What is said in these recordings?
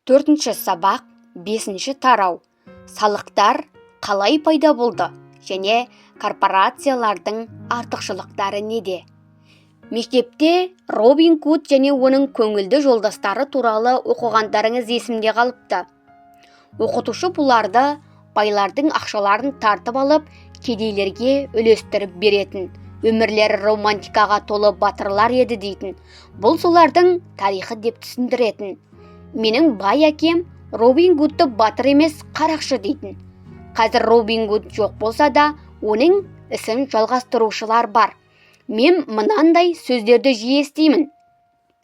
Төртінші сабақ, 5-ші тарау. Салықтар қалай пайда болды және корпорациялардың артықшылықтары неде? Мектепте Робин Гуд және оның көңілді жолдастары туралы оқығандарыңыз есімде қалыпты. Оқытушы бұларды байлардың ақшаларын тартып алып, кедейлерге үлестіріп беретін, өмірлері романтикаға толы батырлар еді дейтін. Бұл солардың тарихы деп түсіндіретін. Менің бай әкем Робин Гудты батыр емес, қарақшы дейтін. Қазір Робин Гуд жоқ болса да, оның ісін жалғастырушылар бар. Мен мынандай сөздерді жиі естимін.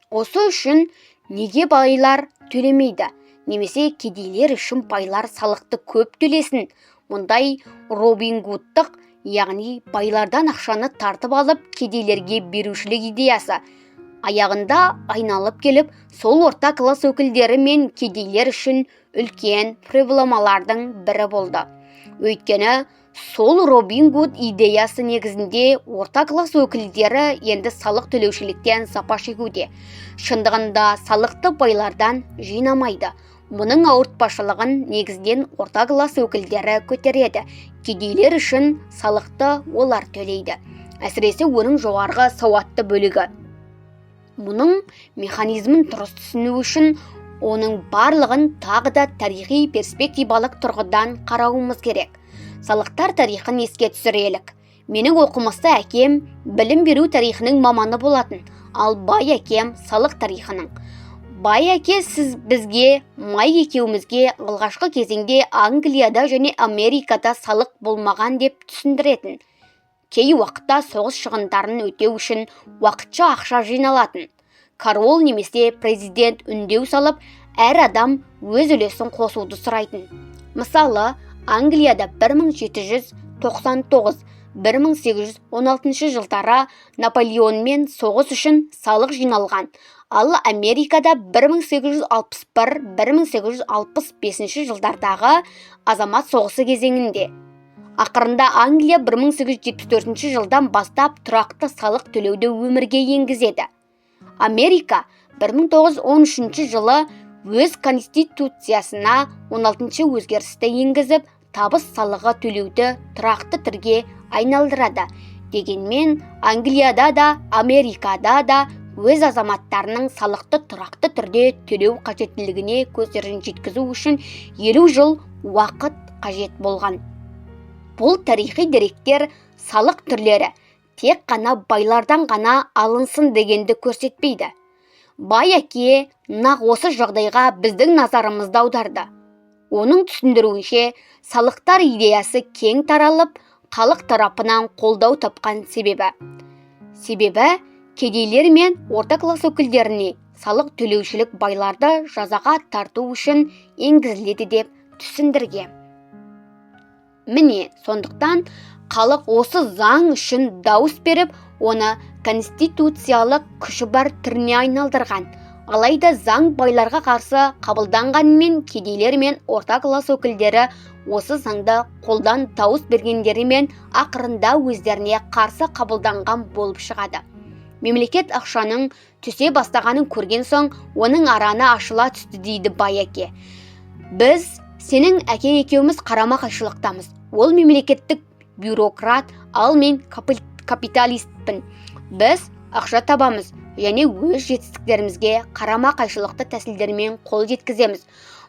Осы үшін неге байлар төлемейді? Немесе кедейлер үшін байлар салықты көп төлесін? Мұндай Робин Гудтық, яғни байлардан ақшаны тартып алып, кедейлерге берушілік идеясы аяғында айналып келіп, сол орта класс өкілдері мен кедейлер үшін үлкен проблемалардың бірі болды. Өйткені сол Робин Гуд идеясы негізінде орта класс өкілдері енді салық төлеушіліктен сапа шегуде. Шындығында салықты байлардан жинамайды. Мұның ауыртпашылығын негізден орта класс өкілдері көтереді. Кедейлер үшін салықты олар төлейді. Әсіресе оның жоғарғы сауатты бөлігі. Мұның механизмін дұрыс түсіну үшін оның барлығын тағы да тарихи перспективалық тұрғыдан қарауымыз керек. Салықтар тарихын еске түсірелік. Менің оқымысты әкем білім беру тарихының маманы болатын, ал бай әкем салық тарихының. Бай әке сіз бізге, май екеумізге алғашқы кезеңде Англияда және Америкада салық болмаған деп түсіндіретін. Кей уақытта соғыс шығындарын өтеу үшін уақытша ақша жиналатын. Король немесе президент үндеу салып, әр адам өз үлесін қосуды сұрайтын. Мысалы, Англияда 1799-1816 жылдары Наполеонмен соғыс үшін салық жиналған, ал Америкада 1861-1865 жылдардағы азамат соғысы кезеңінде. Ақырында Англия 1874 жылдан бастап тұрақты салық төлеуді өмірге енгізеді. Америка 1913 жылы өз конституциясына 16-шы өзгерісті енгізіп, табыс салығы төлеуді тұрақты түрге айналдырады. Дегенмен, Англияда да, Америкада да өз азаматтарының салықты тұрақты түрде төлеу қажеттілігіне көздерін жеткізу үшін 50 жыл уақыт қажет болған. Бұл тарихи деректер салық түрлері тек қана байлардан ғана алынсын дегенді көрсетпейді. Бай әке нақ осы жағдайға біздің назарымызды аударды. Оның түсіндіруінше, салықтар идеясы кең таралып, халық тарапынан қолдау тапқан себебі. Кедейлер мен орта класс өкілдеріне салық төлеушілік байларды жазаға тарту үшін енгізіледі деп түсіндірген. Міне, сондықтан халық осы заң үшін дауыс беріп, оны конституциялық күші бар түріне айналдырған. Алайда заң байларға қарсы қабылданғанымен, кедейлер мен орта класс өкілдері осы заңды қолдан дауыс бергендерімен ақырында өздеріне қарсы қабылданған болып шығады. Мемлекет ақшаның түсе бастағанын көрген соң, оның араны ашыла түсті дейді бай әке. Біз сенің әке екеуміз қарама-қайшылықтамыз. Ол мемлекеттік бюрократ, ал мен капиталистпін. Біз ақша табамыз және өз жетістіктерімізге қарама-қайшылықты тәсілдермен қол жеткіземіз.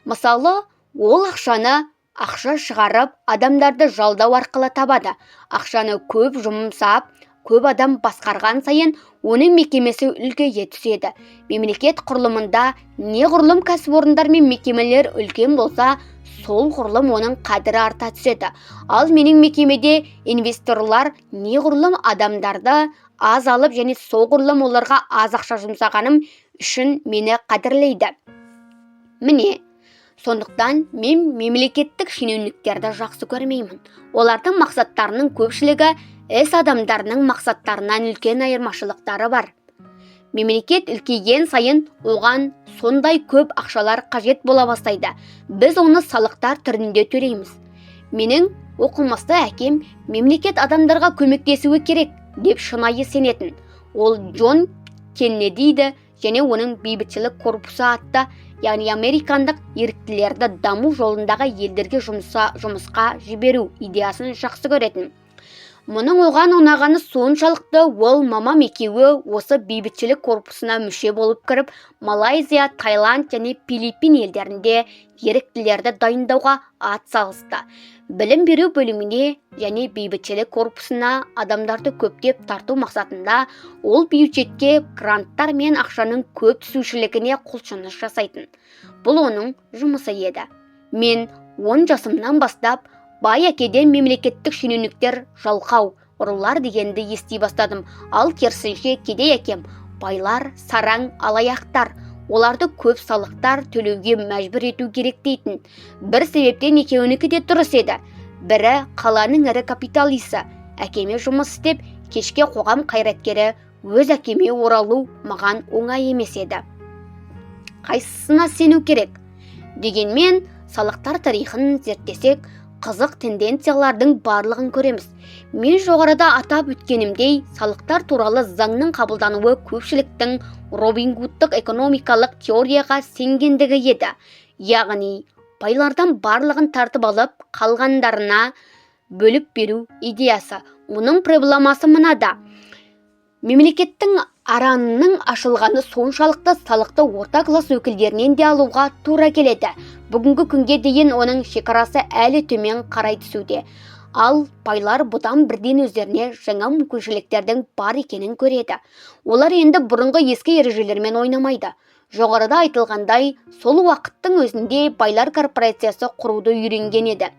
Мысалы, ол ақшаны ақша шығарып, адамдарды жалдау арқылы табады. Ақшаны көп жұмсап, көп адам басқарған сайын оның мекемесі үлкейе түседі. Мемлекет құрылымында неғұрлым кәсіпорындар мен мекемелер үлкен болса, сол ғұрлым оның қадірі арта түседі. Ал менің мекемеде инвесторлар неғұрлым адамдарды аз алып және сол ғұрлым оларға аз ақша жұмсағаным үшін мені қадірлейді. Міне, сондықтан мен мемлекеттік шенеуніктерді жақсы көрмеймін. Олардың мақсаттарының көпшілігі іс адамдарының мақсаттарынан үлкен айырмашылықтары бар. Мемлекет үлкейген сайын оған сондай көп ақшалар қажет бола бастайды. Біз оны салықтар түрінде төлейміз. Менің оқымысты әкем мемлекет адамдарға көмектесуі керек деп шынайы сенетін. Ол Джон Кеннедиді және оның бейбітшілік корпусы атты, яғни американдық еріктілерді даму жолындағы елдерге жұмысқа жіберу идеясын жақсы көретін. Мұның оған ұнағаны соншалықты, ол мамам екеуі осы бейбітшілік корпусына мүше болып кіріп, Малайзия, Таиланд және Филиппин елдерінде еріктілерді дайындауға атсалысты. Білім беру бөліміне және бейбітшілік корпусына адамдарды көптеп тарту мақсатында ол бюджетке гранттар мен ақшаның көп түсушілігіне құлшыныс жасайтын. Бұл оның жұмысы еді. Мен 10 жасымнан бастап бай әкеден мемлекеттік шенеуніктер жалқау, ұрылар дегенді ести бастадым. Ал керісінше кедей әкем байлар, сараң, алаяқтар, оларды көп салықтар төлеуге мәжбүр ету керек дейтін. Бір себептен екеуінікі де дұрыс еді. Бірі қаланың ірі капиталисі, әкеме жұмыс істеп, кешке қоғам қайраткері, өз әкеме оралу маған оңай емес еді. Қайсысына сену керек? Дегенмен, салықтар тарихын зерттесек, қызық тенденциялардың барлығын көреміз. Мен жоғарыда атап өткенімдей, салықтар туралы заңның қабылдануы көпшіліктің Робин Гудтық экономикалық теорияға сенгендігі еді. Яғни, байлардан барлығын тартып алып, қалғандарына бөліп беру идеясы. Оның проблемасы мынада. Мемлекеттің аранының ашылғаны соншалықты салықты орта класс өкілдерінен де алуға тура келеді. Бүгінгі күнге дейін оның шекарасы әлі төмен қарай түсуде. Ал байлар бұдан бірден өздеріне жаңа мүмкіншіліктердің бар екенін көреді. Олар енді бұрынғы ескі ережелермен ойнамайды. Жоғарыда айтылғандай, сол уақыттың өзінде байлар корпорациясы құруды үйренген еді.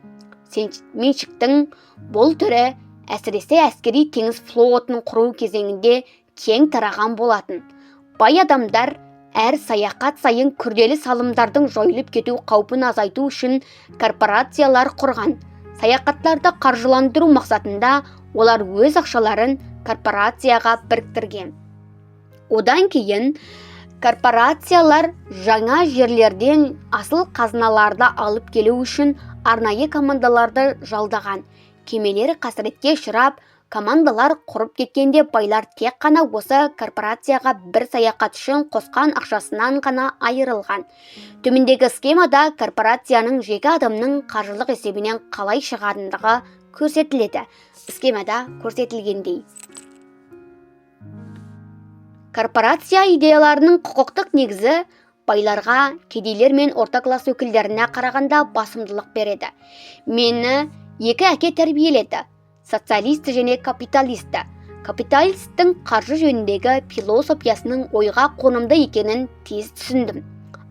Меншіктің бұл түрі әсіресе әскери теңіз флотын құру кезеңінде кең тараған болатын. Бай адамдар әр саяхат сайын күрделі салымдардың жойылып кету қаупін азайту үшін корпорациялар құрған. Саяхаттарды қаржыландыру мақсатында олар өз ақшаларын корпорацияға біріктірген. Одан кейін корпорациялар жаңа жерлерден асыл қазыналарды алып келу үшін арнайы командаларды жалдаған. Кемелер қасіретке ұшырап, командалар құрып кеткенде байлар тек қана осы корпорацияға бір саяхат үшін қосқан ақшасынан ғана айырылған. Төмендегі схемада корпорацияның жеке адамның қаржылық есебінен қалай шығатындығы көрсетіледі. Схемада көрсетілгендей. Корпорация идеяларының құқықтық негізі байларға, кедейлер мен орта класс өкілдеріне қарағанда басымдылық береді. Мені екі әке тәрбиеледі. Социалист және капиталисті. Капиталистің қаржы жөніндегі философиясының ойға қонымды екенін тез түсіндім.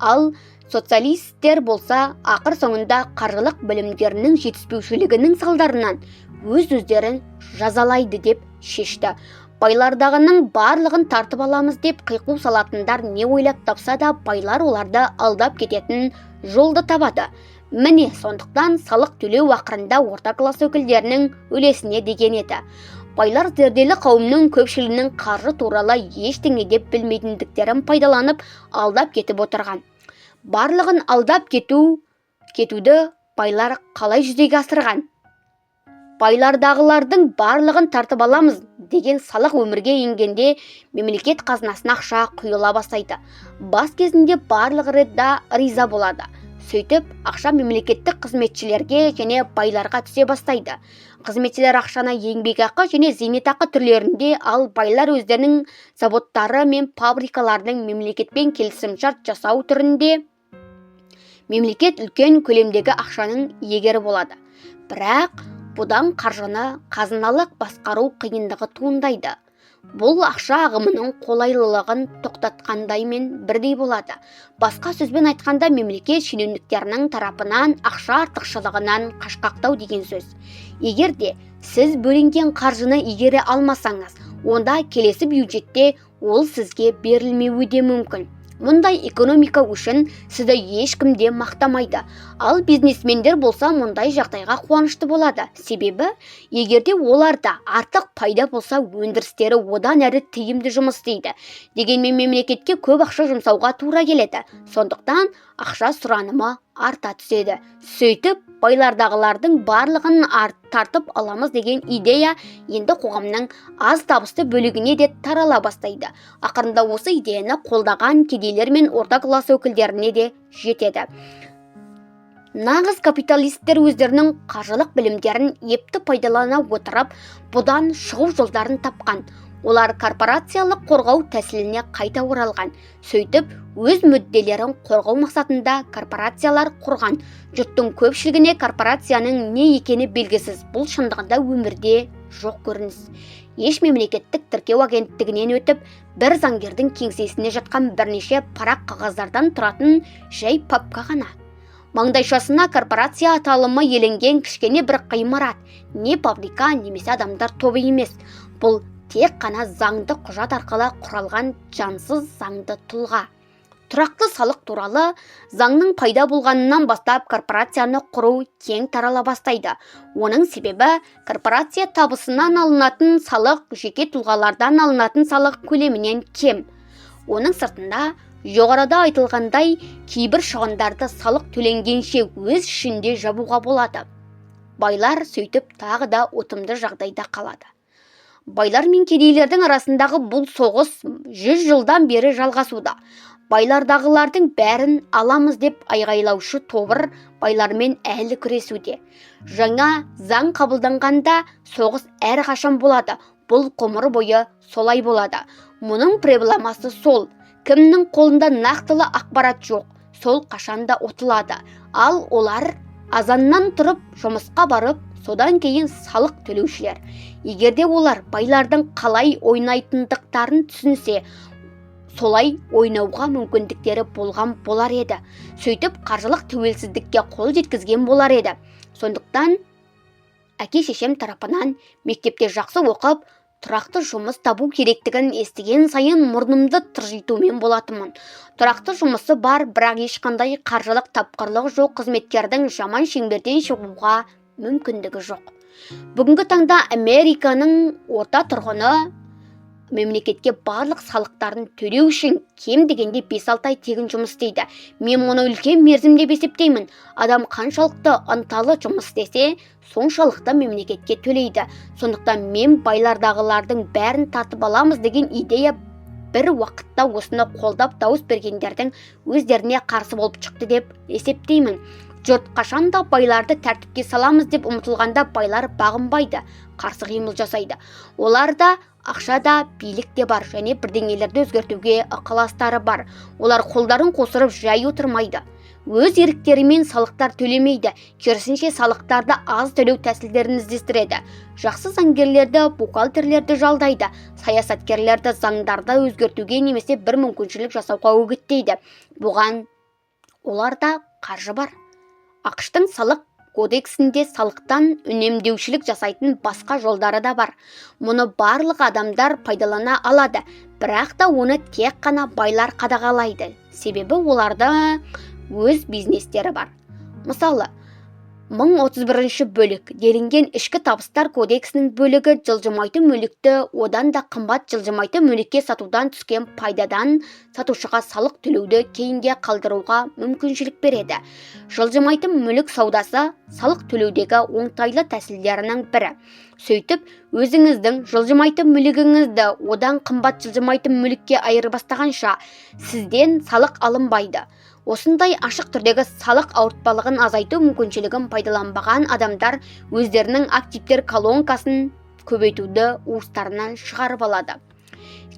Ал социалисттер болса, ақыр соңында қаржылық білімдерінің жетіспеушілігінің салдарынан өз-өздерін жазалайды деп шешті. Байлардағының барлығын тартып аламыз деп қиқу салатындар не ойлап тапса да, байлар оларды алдап кететін жолды табады. Міне, сондықтан салық төлеу ақырында орта класс өкілдерінің үлесіне деген еді. Байлар зерделі қауымның көпшілігінің қаржы туралы ештеңе деп білмейтіндіктерін пайдаланып алдап кетіп отырған. Барлығын алдап кетуді байлар қалай жүзеге асырған? Байлардағылардың барлығын тартып аламыз деген салық өмірге енгенде мемлекет қазынасына ақша құйыла бастайды. Бас кезінде барлығы да риза болады. Сөйтіп, ақша мемлекеттік қызметшілерге және байларға түсе бастайды. Қызметшілер ақшаны еңбекақы және зейнетақы түрлерінде, ал байлар өздерінің заводтары мен фабрикалардың мемлекетпен келісімшарт жасау түрінде мемлекет үлкен көлемдегі ақшаның иегері болады. Бірақ бұдан қаржыны қазыналық басқару қиындығы туындайды. Бұл ақша ағымының қолайлылығын тоқтатқандаймен бірдей болады. Басқа сөзбен айтқанда, мемлекет шенеуніктерінің тарапынан ақша артықшылығынан қашқақтау деген сөз. Егер де сіз бөлінген қаржыны игере алмасаңыз, онда келесі бюджетте ол сізге берілмеуі де мүмкін. Мұндай экономика үшін сізді ешкім де мақтамайды. Ал бизнесмендер болса мұндай жағдайға қуанышты болады. Себебі, егерде оларда артық пайда болса, өндірістері одан әрі тиімді жұмыс істейді. Дегенмен мемлекетке көп ақша жұмсауға тура келеді. Сондықтан ақша сұранымы арта түседі. Сөйтіп, байлардағылардың барлығын тартып аламыз деген идея енді қоғамның аз табысты бөлігіне де тарала бастайды. Ақырында осы идеяны қолдаған кедейлер мен орта класс өкілдеріне де жетеді. Нағыз капиталисттер өздерінің қаржылық білімдерін епті пайдалана отырып, бұдан шығу жолдарын тапқан. Олар корпорациялық қорғау тәсіліне қайта оралған. Сөйтіп, өз мүдделерін қорғау мақсатында корпорациялар құрған. Жұрттың көпшілігіне корпорацияның не екені белгісіз. Бұл шындығында өмірде жоқ көрініс. Еш мемлекеттік тіркеу агенттігінен өтіп, бір заңгердің кеңсесіне жатқан бірнеше парақ қағаздардан тұратын жай папка ғана. Маңдайшасына корпорация аталымы еленген кішкене бір ғимарат, не фабрика немесе адамдар тобы емес. Бұл тек қана заңды құжат арқылы құралған жансыз заңды тұлға. Тұрақты салық туралы заңның пайда болғанынан бастап корпорацияны құру кең тарала бастайды. Оның себебі корпорация табысынан алынатын салық жеке тұлғалардан алынатын салық көлемінен кем. Оның сыртында жоғарыда айтылғандай кейбір шығындарды салық төленгенше өз ішінде жабуға болады. Байлар сөйтіп тағы да ұтымды жағдайда қалады. Байлар мен кедейлердің арасындағы бұл соғыс 100 жылдан бері жалғасуда. Байлардағылардың бәрін аламыз деп айғайлаушы тобыр байлармен әлі күресуде. Жаңа заң қабылданғанда соғыс әрқашан болады. Бұл ғұмыр бойы солай болады. Мұның проблемасы сол. Кімнің қолында нақтылы ақпарат жоқ, сол қашанда ұтылады. Ал олар азаннан тұрып жұмысқа барып, содан кейін салық төлеушілер. Егерде олар байлардың қалай ойнайтындықтарын түсінсе, солай ойнауға мүмкіндіктері болған болар еді. Сөйтіп қаржылық тәуелсіздікке қол жеткізген болар еді. Сондықтан әке-шешем тарапынан мектепте жақсы оқып, тұрақты жұмыс табу керектігін естіген сайын мұрнымды тыржитумен болатынмын. Тұрақты жұмысы бар, бірақ ешқандай қаржылық тапқырлығы жоқ қызметкердің жаман шеңберден шығуға мүмкіндігі жоқ. Бүгінгі таңда Американың орта тұрғыны мемлекетке барлық салықтарын төлеу үшін кем дегенде 5-6 ай тегін жұмыс істейді. Мен мұны үлкен мерзім деп есептеймін. Адам қаншалықты ынталы жұмыс істесе, соншалықты мемлекетке төлейді. Сондықтан мен байлардағылардың бәрін тартып аламыз деген идея бір уақытта осыны қолдап дауыс бергендердің өздеріне қарсы болып шықты деп есептеймін. Жұрт қашанда байларды тәртіпке саламыз деп ұмтылғанда байлар бағынбайды, қарсы қимыл жасайды. Оларда ақша да, билік те бар, және бірдеңелерді өзгертуге ықыластары бар. Олар қолдарын қосырып жай отырмайды. Өз еріктерімен салықтар төлемейді, керісінше салықтарды аз төлеу тәсілдерін іздестіреді. Жақсы заңгерлерді, бухгалтерлерді жалдайды, саясаткерлерді заңдарды өзгертуге немесе бір мүмкіншілік жасауға үгіттейді. Бұған оларда қаржы бар. ақш-тың салық кодексінде салықтан үнемдеушілік жасайтын басқа жолдары да бар. Мұны барлық адамдар пайдалана алады, бірақ та оны тек қана байлар қадағалайды. Себебі оларда өз бизнестері бар. Мысалы, 1031 бөлік делінген ішкі табыстар кодексінің бөлігі жылжымайтын мүлікті одан да қымбат жылжымайтын мүлікке сатудан түскен пайдадан сатушыға салық төлеуді кейінге қалдыруға мүмкіншілік береді. Жылжымайтын мүлік саудасы салық төлеудегі оңтайлы тәсілдерінің бірі. Сөйтіп, өзіңіздің жылжымайтын мүлігіңізді одан қымбат жылжымайтын мүлікке айырбастағанша сізден салық алынбайды. Осындай ашық түрдегі салық ауыртпалығын азайту мүмкіншілігін пайдаланбаған адамдар өздерінің активтер колонкасын көбейтуді уыстарынан шығарып алады.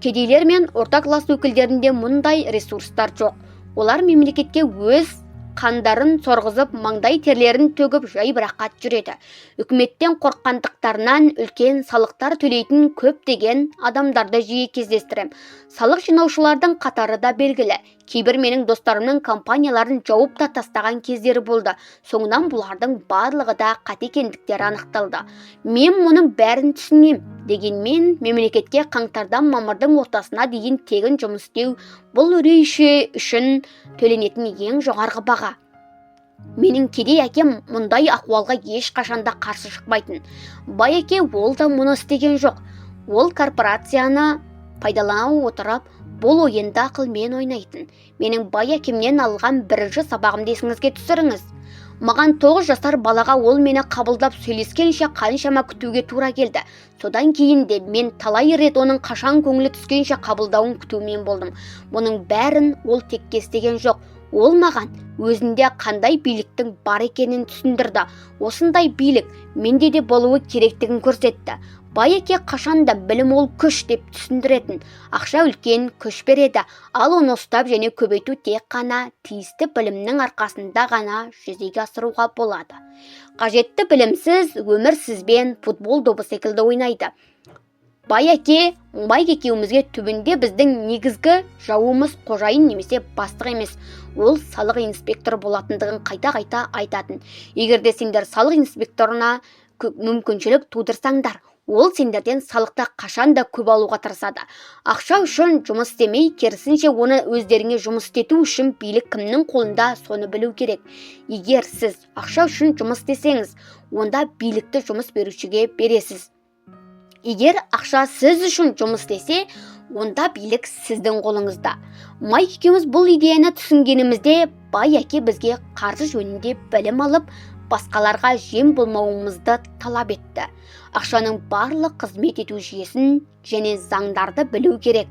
Кедейлер мен орта класс өкілдерінде мұндай ресурстар жоқ. Олар мемлекетке өз қандарын сорғызып, маңдай терлерін төгіп жай бірақат жүреді. Үкіметтен қорққандықтарынан үлкен салықтар төлейтін көптеген адамдарды жиі кездестірем. Салық жинаушылардың қатары да белгілі. Кейбір менің достарымның компанияларын жауып та тастаған кездері болды. Соңынан бұлардың барлығы да қате екендіктері анықталды. Мен мұның бәрін түсінем. Дегенмен мемлекетке қаңтардан мамырдың ортасына дейін тегін жұмыс істеу бұл үрейші үшін төленетін ең жоғарғы баға. Менің кедей әкем мұндай ахуалға ешқашанда қарсы шықпайтын. Бай әке ол да мұны істеген жоқ. Ол корпорацияны пайдалана отырып, Бұл ойында ақылмен ойнайтын. Менің бай әкемнен алған бірінші сабағымды есіңізге түсіріңіз. Маған 9 жасар балаға ол мені қабылдап сөйлескенше қаншама күтуге тура келді. Содан кейін де мен талай рет оның қашан көңілі түскенше қабылдауын күтумен болдым. Мұның бәрін ол текке істеген жоқ. Ол маған өзінде қандай биліктің бар екенін түсіндірді. Осындай билік менде де болуы керектігін көрсетті. Бай әке қашанда білім ол күш деп түсіндіретін. Ақша үлкен күш береді, ал оны ұстап және көбейту тек қана тиісті білімнің арқасында ғана жүзеге асыруға болады. Қажетті білімсіз өмір сізбен футбол добы секілді ойнайды. Бай әке, Майк екеумізге түбінде біздің негізгі жауымыз қожайын немесе бастық емес. Ол салық инспекторы болатындығын қайта-қайта айтатын. Егерде сендер салық инспекторына мүмкіншілік тудырсаңдар, ол сендерден салықта қашанда көп алуға тырысады. Ақша үшін жұмыс істемей, керісінше оны өздеріңе жұмыс істету үшін билік кімнің қолында соны білу керек. Егер сіз ақша үшін жұмыс істесеңіз, онда билікті жұмыс берушіге бересіз. Егер ақша сіз үшін жұмыс істесе, онда билік сіздің қолыңызда. Майк екеуміз бұл идеяны түсінгенімізде, бай әке бізге қаржы жөнінде білім алып, басқаларға жем болмауымызды талап етті. Ақшаның барлық қызмет ету жүйесін және заңдарды білу керек,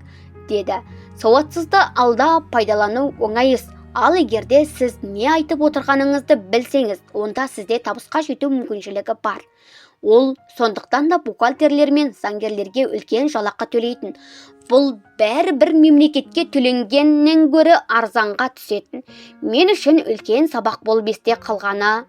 деді. Сауатсызды алда пайдалану оңайыз. Ал егерде сіз не айтып отырғаныңызды білсеңіз, онда сізде табысқа жету мүмкіншілігі бар. Ол сондықтан да бухгалтерлер мен заңгерлерге үлкен жалақы төлейтін. Бұл бәрібір мемлекетке төленгеннен гөрі арзанға түсетін. Мен үшін үлкен сабақ болып есте қалғаны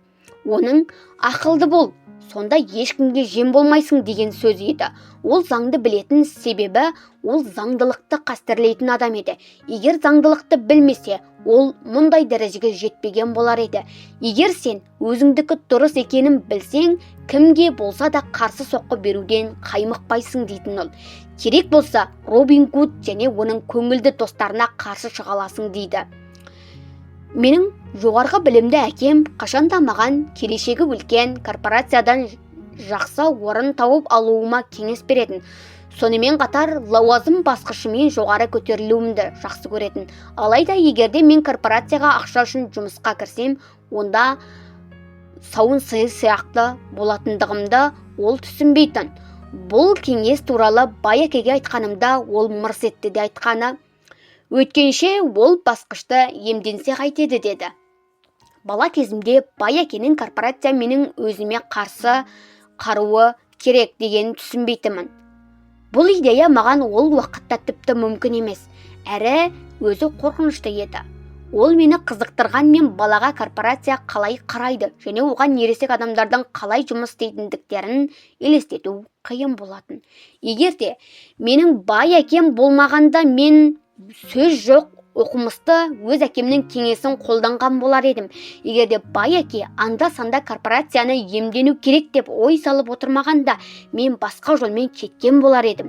оның ақылды бол, сонда ешкімге жем болмайсың деген сөз еді. Ол заңды білетін себебі ол заңдылықты қастерлейтін адам еді. Егер заңдылықты білмесе, ол мұндай дәрежеге жетпеген болар еді. Егер сен өзіңдікі дұрыс екенін білсең, кімге болса да қарсы соққы беруден қаймықпайсың дейтін ол. Керек болса, Робин Гуд және оның көңілді достарына қарсы шығаласың дейді. Менің жоғарғы білімді әкем қашанда маған келешегі үлкен корпорациядан жақсы орын тауып алуыма кеңес беретін. Сонымен қатар лауазым басқышымен жоғары көтерілуімді жақсы көретін. Алайда егерде мен корпорацияға ақша үшін жұмысқа кірсем, онда сауын сиыр сияқты болатындығымды ол түсінбейтін. Бұл кеңес туралы бай әкеге айтқанымда ол мырс етті де айтқаны: өткенше ол басқышты емденсе қайтеді деді. Бала кезімде бай әкенің корпорация менің өзіме қарсы қаруы керек дегенін түсінбейтінмін. Бұл идея маған ол уақытта тіпті мүмкін емес, әрі өзі қорқынышты еді. Ол мені қызықтырған мен балаға корпорация қалай қарайды және оған ересек адамдардың қалай жұмыс істейтіндіктерін елестету қиын болатын. Егерде менің бай әкем болмағанда мен сөз жоқ оқымысты өз әкемнің кеңесін қолданған болар едім. Егерде бай әке анда-санда корпорацияны емдену керек деп ой салып отырмағанда, мен басқа жолмен кеткен болар едім.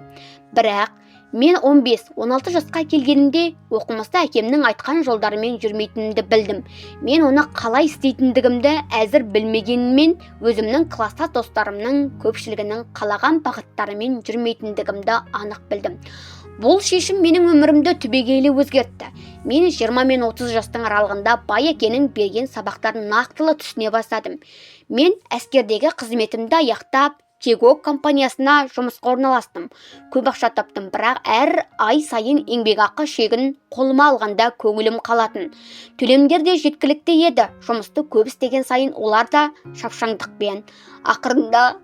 Бірақ мен 15-16 жасқа келгенімде оқымысты әкемнің айтқан жолдарымен жүрмейтінімді білдім. Мен оны қалай істейтіндігімді әзір білмегенмен, өзімнің класстас достарымның көпшілігінің қалаған бағыттарымен жүрмейтіндігімді анық білдім. Бұл шешім менің өмірімді түбегейлі өзгертті. Мен 20 мен 30 жастың аралығында бай әкенің берген сабақтарын нақтылы түсіне бастадым. Мен әскердегі қызметімді аяқтап, Кегок компаниясына жұмысқа орналастым. Көп ақша таптым, бірақ әр ай сайын еңбекақы шегін қолыма алғанда көңілім қалатын. Төлемдер де жеткілікті еді. Жұмысты көп істеген сайын олар да шапшаңдықпен. Ақырында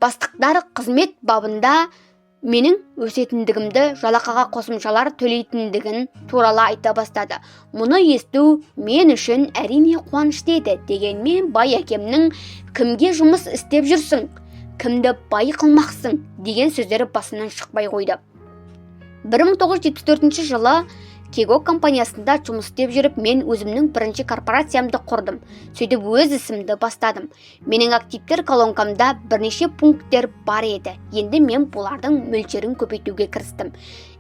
бастықтар қызмет бабында менің өсетіндігімді, жалақыға қосымшалар төлейтіндігін туралы айта бастады. Мұны есту мен үшін әрине қуанышты еді. Дегенмен бай әкемнің кімге жұмыс істеп жүрсің, кімді бай қылмақсың деген сөздері басынан шықпай қойды. 1974 жылы Кегок компаниясында жұмыс істеп жүріп, мен өзімнің бірінші корпорациямды құрдым. Сөйтіп өз ісімді бастадым. Менің активтер колонкамда бірнеше пункттер бар еді. Енді мен бұлардың мөлшерін көбейтуге кірістім.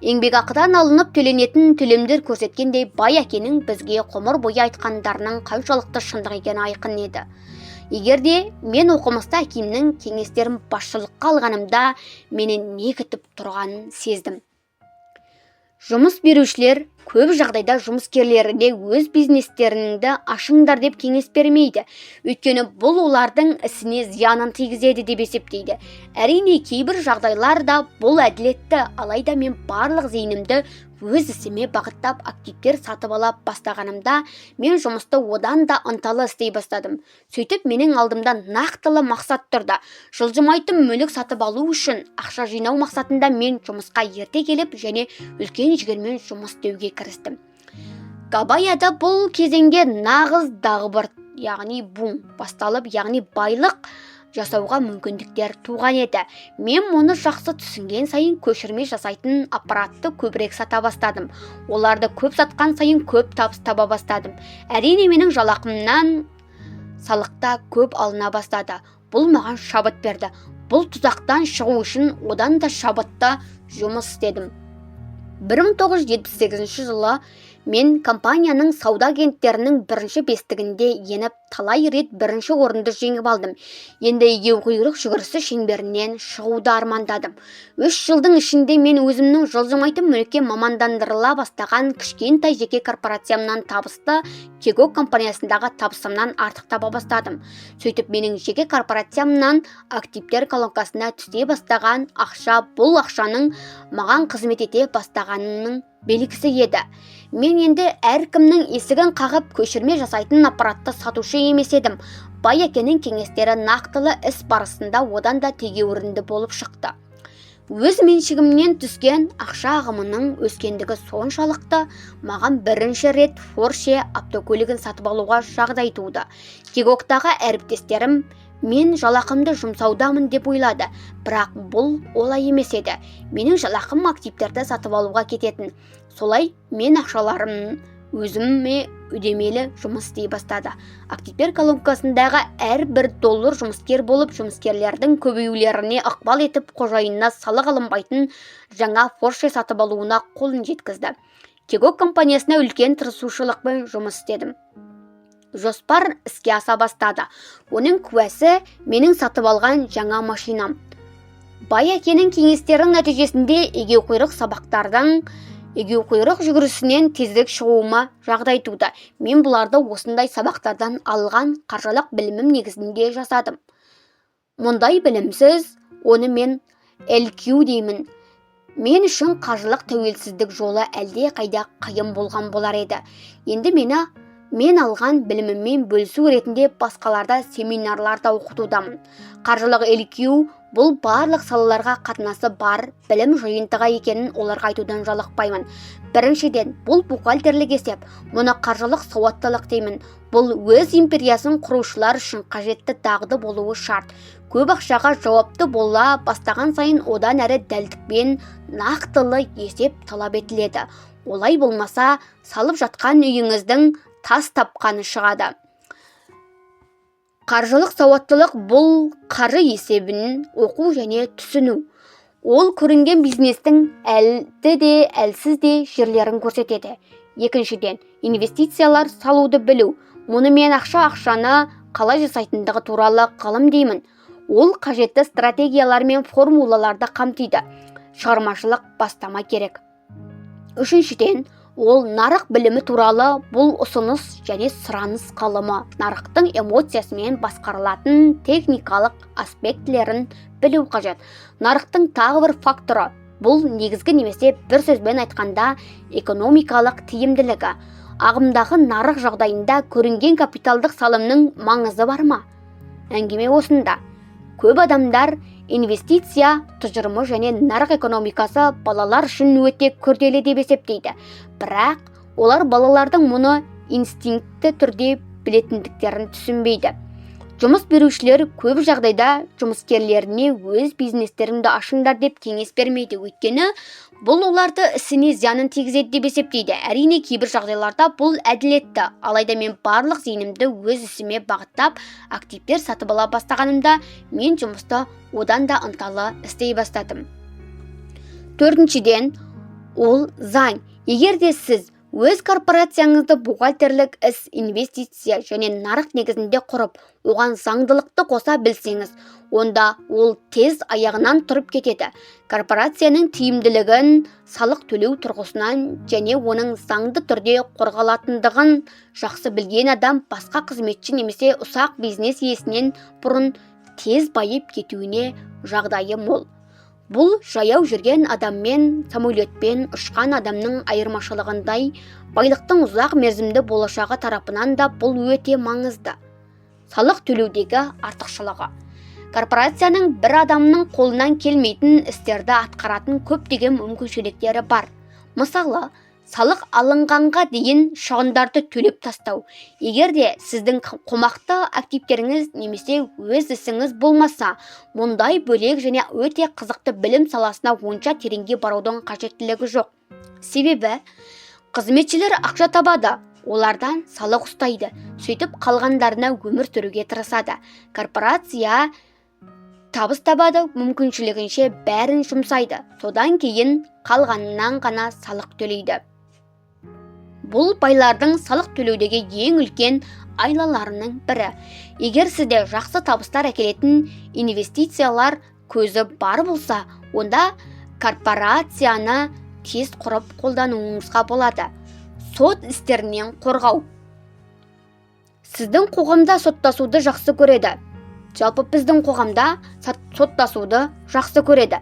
Еңбекақыдан алынып төленетін төлемдер көрсеткендей, бай әкенің бізге ғұмыр бойы айтқандарының қаншалықты шындық екені айқын еді. Егерде мен оқымыста әкемнің кеңестерін басшылыққа алғанымда мені не күтіп тұрғанын сездім. Жұмыс берушілер көп жағдайда жұмыскерлеріне өз бизнестеріңді ашыңдар деп кеңес бермейді. Өйткені бұл олардың ісіне зиянын тигізеді деп есептейді. Әрине, кейбір жағдайларда бұл әділетті, алайда мен барлық зейінімді өз ісіме бағыттап активтер сатып ала бастағанымда, мен жұмысты одан да ынталы істей бастадым. Сөйтіп, менің алдымда нақтылы мақсат тұрды. Жылжымайтын мүлік сатып алу үшін ақша жинау мақсатында мен жұмысқа ерте келіп және үлкен жігермен жұмыс істеуге кірістім. Габаяда бұл кезеңге нағыз дағбыр, яғни бум басталып, яғни байлық жасауға мүмкіндіктер туған еді. Мен мұны жақсы түсінген сайын көшірме жасайтын аппаратты көбірек сата бастадым. Оларды көп сатқан сайын көп табыс таба бастадым. Әрине, менің жалақымнан салықта көп алына бастады. Бұл маған шабыт берді. Бұл тұзақтан шығу үшін одан да шабытты жұмыс істедім. 1978 жылы мен компанияның сауда агенттерінің бірінші бестігінде еніп, талай рет бірінші орынды жеңіп алдым. Енді егеуқұйрық жүгірісі шеңберінен шығуды армандадым. 3 жылдың ішінде мен өзімнің жылжымайтын мүлікке мамандандырыла бастаған кішкентай жеке корпорациямнан табысты Кегок компаниясындағы табысымнан артық таба бастадым. Сөйтіп, менің жеке корпорациямнан активтер колонкасына түсе бастаған ақша бұл ақшаның маған қызмет ете бастағанының белгісі еді. Мен енді әркімнің есігін қағып көшірме жасайтын аппаратты сатушы емес едім. Бай әкенің кеңестері нақтылы іс барысында одан да тегеурінді болып шықты. Өз меншігімнен түскен ақша ағымының өскендігі соншалықты маған бірінші рет Porsche автокөлігін сатып алуға жағдай туды. Кегоктағы әріптестерім мен жалақымды жұмсаудамын деп ойлады, бірақ бұл олай емес еді. Менің жалақым активтерді сатып алуға кететін. Солай мен ақшаларым өзіме үдемелі жұмыс істей бастады. Активтер колонкасындағы $1 жұмыскер болып, жұмыскерлердің көбеюлеріне ықпал етіп, қожайынына салық алынбайтын жаңа Porsche сатып алуына қолын жеткізді. Кегок компаниясына үлкен тырысушылықпен жұмыс істедім. Жоспар іске аса бастады. Оның куәсі менің сатып алған жаңа машинам. Бай әкенің кеңестерінің нәтижесінде егеуқұйрық жүгірісінен тезірек шығуыма жағдай туды. Мен бұларды осындай сабақтардан алған қаржылық білімім негізінде жасадым. Мұндай білімсіз, оны мен LQ деймін. Мен үшін қаржылық тәуелсіздік жолы әлде қайда қиын болған болар еді. Енді мен алған біліміммен бөлісу ретінде басқаларда семинарларда оқытудамын. Қаржылық LQ бұл барлық салаларға қатынасы бар білім жиынтығы екенін оларға айтудан жалықпаймын. Біріншіден, бұл бухгалтерлік есеп, мұны қаржылық сауаттылық деймін. Бұл өз империясын құрушылар үшін қажетті дағды болуы шарт. Көп ақшаға жауапты бола бастаған сайын одан әрі дәлдікпен нақтылы есеп талап етіледі. Олай болмаса, салып жатқан үйіңіздің тас тапқаны шығады. Қаржылық сауаттылық бұл қаржы есебін оқу және түсіну. Ол көрінген бизнестің әлді де әлсіз де жерлерін көрсетеді. Екіншіден, инвестициялар салуды білу. Мұны мен ақшаны қалай жасайтындығы туралы ғылым деймін. Ол қажетті стратегиялар мен формулаларды қамтиды. Шығармашылық бастама керек. Үшіншіден, ол нарық білімі туралы. Бұл ұсыныс және сұраныс ғылымы. Нарықтың эмоциясымен басқарылатын техникалық аспектілерін білу қажет. Нарықтың тағы бір факторы. Бұл негізгі немесе бір сөзбен айтқанда экономикалық тиімділігі. Ағымдағы нарық жағдайында көрінген капиталдық салымның маңызы бар ма? Әңгіме осында. Көп адамдар инвестиция тұжырымы және нарық экономикасы балалар үшін өте күрделі деп есептейді. Бірақ олар балалардың мұны инстинкті түрде білетіндіктерін түсінбейді. Жұмыс берушілер көп жағдайда жұмыскерлеріне өз бизнестеріңді ашыңдар деп кеңес бермейді. Өйткені бұл оларды ісіне зиянын тигізеді деп есептейді. Әрине, кейбір жағдайларда бұл әділетті. Алайда мен барлық зейінімді өз ісіме бағыттап, активтер сатып ала бастағанымда, мен жұмысты одан да ынталы істей бастадым. Төртіншіден, ол заң. Егер де сіз Өз корпорацияңызды бухгалтерлік іс, инвестиция және нарық негізінде құрып, оған заңдылықты қоса білсеңіз, онда ол тез аяғынан тұрып кетеді. Корпорацияның тиімділігін салық төлеу тұрғысынан және оның заңды түрде қорғалатындығын жақсы білген адам басқа қызметші немесе ұсақ бизнес иесінен бұрын тез байып кетуіне жағдайы мол. Бұл жаяу жүрген адаммен самолетпен ұшқан адамның айырмашылығындай, байлықтың ұзақ мерзімді болашағы тарапынан да бұл өте маңызды. Салық төлеудегі артықшылығы. Корпорацияның бір адамның қолынан келмейтін істерді атқаратын көптеген мүмкіншіліктері бар. Мысалы, салық алынғанға дейін шығындарды төлеп тастау. Егер де сіздің қомақты активтеріңіз немесе өз ісіңіз болмаса, мұндай бөлек және өте қызықты білім саласына онша тереңге барудың қажеттілігі жоқ. Себебі, қызметшілер ақша табады, олардан салық ұстайды, сөйтіп қалғандарына өмір сүруге тырысады. Корпорация табыс табады, мүмкіншілігінше бәрін жұмсайды, содан кейін қалғанынан ғана салық төлейді. Бұл байлардың салық төлеудегі ең үлкен айлаларының бірі. Егер сізде жақсы табыстар әкелетін инвестициялар көзі бар болса, онда корпорацияны тез құрып қолдануыңызға болады. Сот істерінен қорғау. Сіздің қоғамда соттасуды жақсы көреді. Жалпы біздің қоғамда соттасуды жақсы көреді.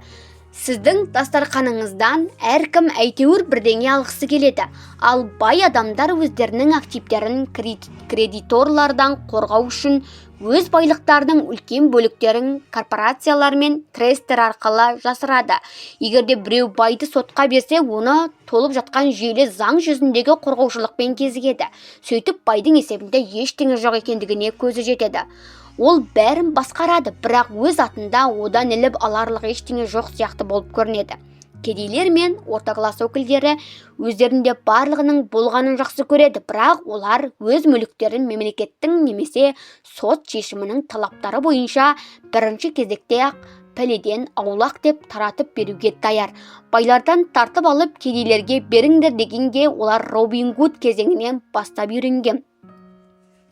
Сіздің дастарханыңыздан әркім әйтеуір бірдеңе алғысы келеді. Ал бай адамдар өздерінің активтерін кредиторлардан қорғау үшін өз байлықтарының үлкен бөліктерін корпорациялар мен трестер арқылы жасырады. Егерде біреу байды сотқа берсе, оны толып жатқан жүйелі заң жүзіндегі қорғаушылықпен кезігеді. Сөйтіп байдың есебінде ештеңе жоқ екендігіне көзі жетеді. Ол бәрін басқарады, бірақ өз атында одан іліп аларлық ештеңе жоқ сияқты болып көрінеді. Кедейлер мен орта класс өкілдері өздерінде барлығының болғанын жақсы көреді, бірақ олар өз мүліктерін мемлекеттің немесе сот шешімінің талаптары бойынша бірінші кезекте-ақ пәледен аулақ деп таратып беруге даяр. Байлардан тартып алып кедейлерге беріңдер дегенге олар Робин Гуд кезеңінен бастап үйренген.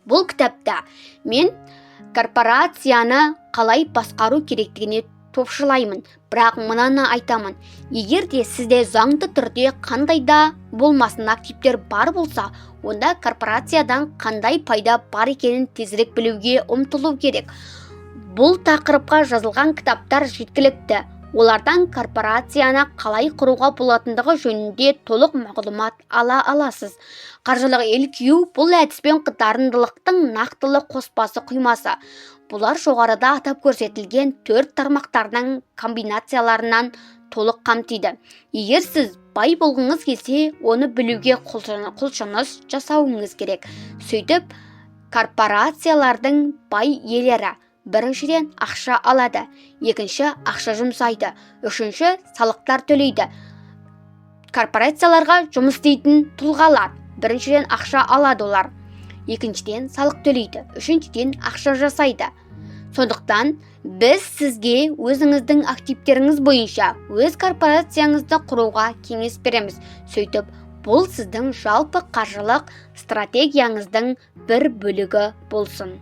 Бұл кітапта мен корпорацияны қалай басқару керектігіне топшылаймын, бірақ мынаны айтамын. Егер де сізде заңды түрде қандай да болмасын активтер бар болса, онда корпорациядан қандай пайда бар екенін тезірек білуге ұмтылу керек. Бұл тақырыпқа жазылған кітаптар жеткілікті. Олардан корпорацияны қалай құруға болатындығы жөнінде толық мағлұмат ала аласыз. Қаржылық LQ бұл әдіспен дарындылықтың нақтылы қоспасы құймасы. Бұлар жоғарыда атап көрсетілген 4 тармақтарының комбинацияларынан толық қамтиды. Егер сіз бай болғыңыз келсе, оны білуге құлшыныс жасауыңыз керек. Сөйтіп, корпорациялардың бай иелері біріншіден ақша алады, екінші ақша жұмсайды, үшінші салықтар төлейді. Корпорацияларға жұмыс істейтін тұлғалар біріншіден ақша алады олар, екіншіден салық төлейді, үшіншіден ақша жасайды. Сондықтан біз сізге өзіңіздің активтеріңіз бойынша өз корпорацияңызды құруға кеңес береміз. Сөйтіп, бұл сіздің жалпы қаржылық стратегияңыздың бір бөлігі болсын.